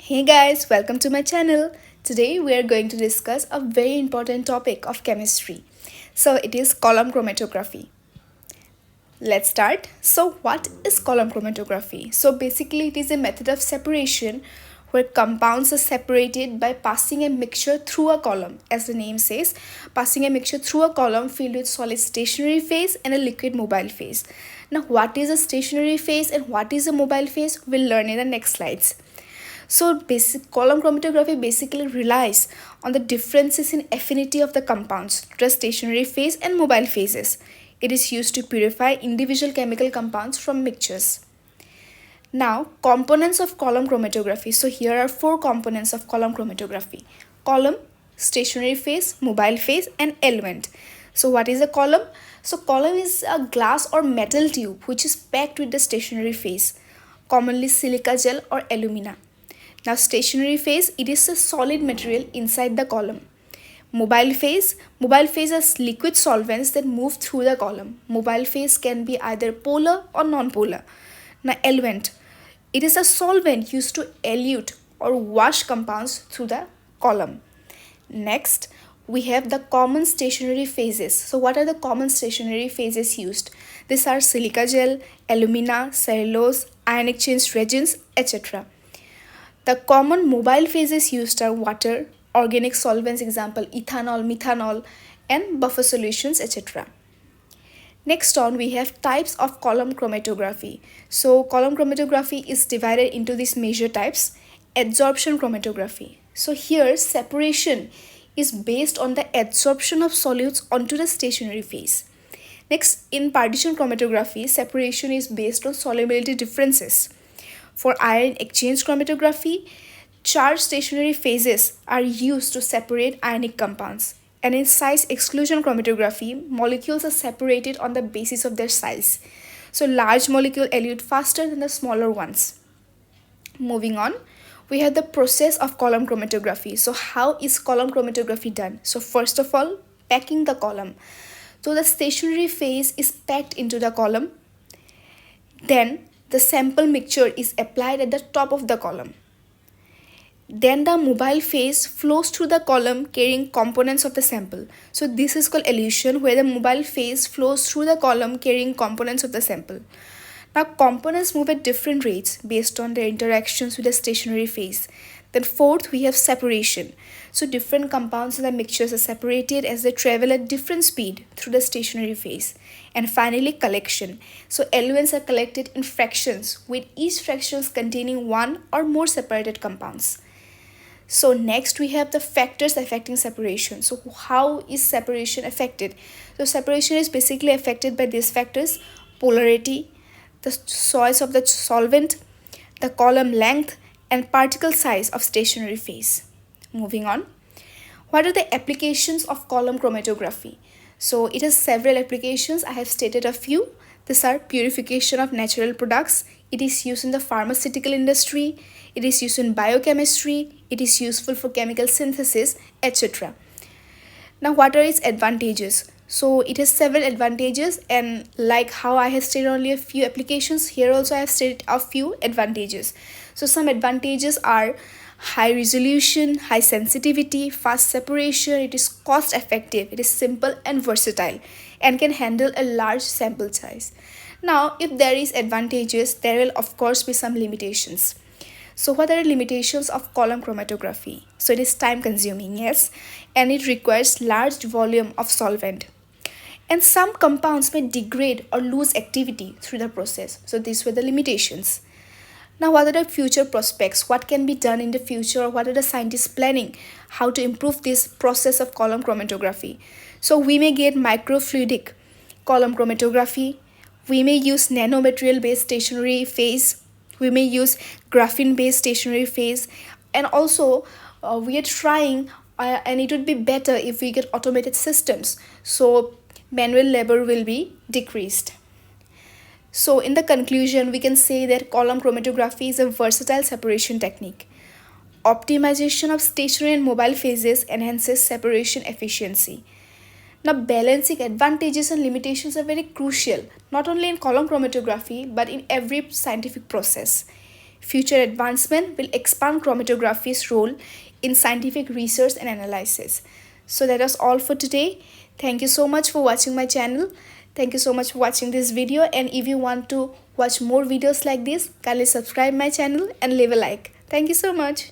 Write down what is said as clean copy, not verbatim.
Hey guys, welcome to my channel. Today we are going to discuss a very important topic of chemistry. So it is column chromatography. Let's start. So what is column chromatography? So basically it is a method of separation where compounds are separated by passing a mixture through a column. As the name says, passing a mixture through a column filled with solid stationary phase and a liquid mobile phase. Now what is a stationary phase and what is a mobile phase? We'll learn in the next slides. So basic column chromatography basically relies on the differences in affinity of the compounds, the stationary phase and mobile phases. It is used to purify individual chemical compounds from mixtures. Now, components of column chromatography. So here are four components of column chromatography: column, stationary phase, mobile phase, and element. So what is a column? So column is a glass or metal tube which is packed with the stationary phase, commonly silica gel or alumina. Now stationary phase, it is a solid material inside the column. Mobile phase is liquid solvents that move through the column. Mobile phase can be either polar or non-polar. Now eluent, it is a solvent used to elute or wash compounds through the column. Next, we have the common stationary phases. So what are the common stationary phases used? These are silica gel, alumina, cellulose, ion exchange reagents, etc. The common mobile phases used are water, organic solvents, example ethanol, methanol, and buffer solutions, etc. Next on, we have types of column chromatography. So column chromatography is divided into these major types. Adsorption chromatography. So here separation is based on the adsorption of solutes onto the stationary phase. Next, in partition chromatography, separation is based on solubility differences. For ion exchange chromatography, charged stationary phases are used to separate ionic compounds. And in size exclusion chromatography, molecules are separated on the basis of their size. So large molecule elute faster than the smaller ones. Moving on, we have the process of column chromatography. So how is column chromatography done? So first of all, packing the column. So the stationary phase is packed into the column. Then the sample mixture is applied at the top of the column. Then the mobile phase flows through the column carrying components of the sample. So this is called elution, where the mobile phase flows through the column carrying components of the sample. Now components move at different rates based on their interactions with the stationary phase. Then fourth, we have separation. So different compounds in the mixtures are separated as they travel at different speed through the stationary phase. And finally, collection. So eluents are collected in fractions, with each fractions containing one or more separated compounds. So next we have the factors affecting separation. So how is separation affected? So separation is basically affected by these factors: polarity, the choice of the solvent, the column length, and particle size of stationary phase. Moving on, what are the applications of column chromatography? So it has several applications. I have stated a few. These are purification of natural products. It is used in the pharmaceutical industry. It is used in biochemistry. It is useful for chemical synthesis, etc. Now, what are its advantages? So it has several advantages, and like how I have stated only a few applications, here also I have stated a few advantages. So some advantages are high resolution, high sensitivity, fast separation, it is cost effective, it is simple and versatile, and can handle a large sample size. Now, if there is advantages, there will of course be some limitations. So what are the limitations of column chromatography? So it is time consuming, yes, and it requires large volume of solvent. And some compounds may degrade or lose activity through the process. So these were the limitations. Now, what are the future prospects? What can be done in the future? What are the scientists planning? How to improve this process of column chromatography? So we may get microfluidic column chromatography. We may use nanomaterial based stationary phase. We may use graphene based stationary phase. And also we are trying and it would be better if we get automated systems. So manual labor will be decreased. So in the conclusion, we can say that column chromatography is a versatile separation technique. Optimization of stationary and mobile phases enhances separation efficiency. Now, balancing advantages and limitations are very crucial, not only in column chromatography, but in every scientific process. future advancement will expand chromatography's role in scientific research and analysis. So that was all for today. Thank you so much for watching my channel. Thank you so much for watching this video, and if you want to watch more videos like this, kindly subscribe my channel and leave a like. Thank you so much.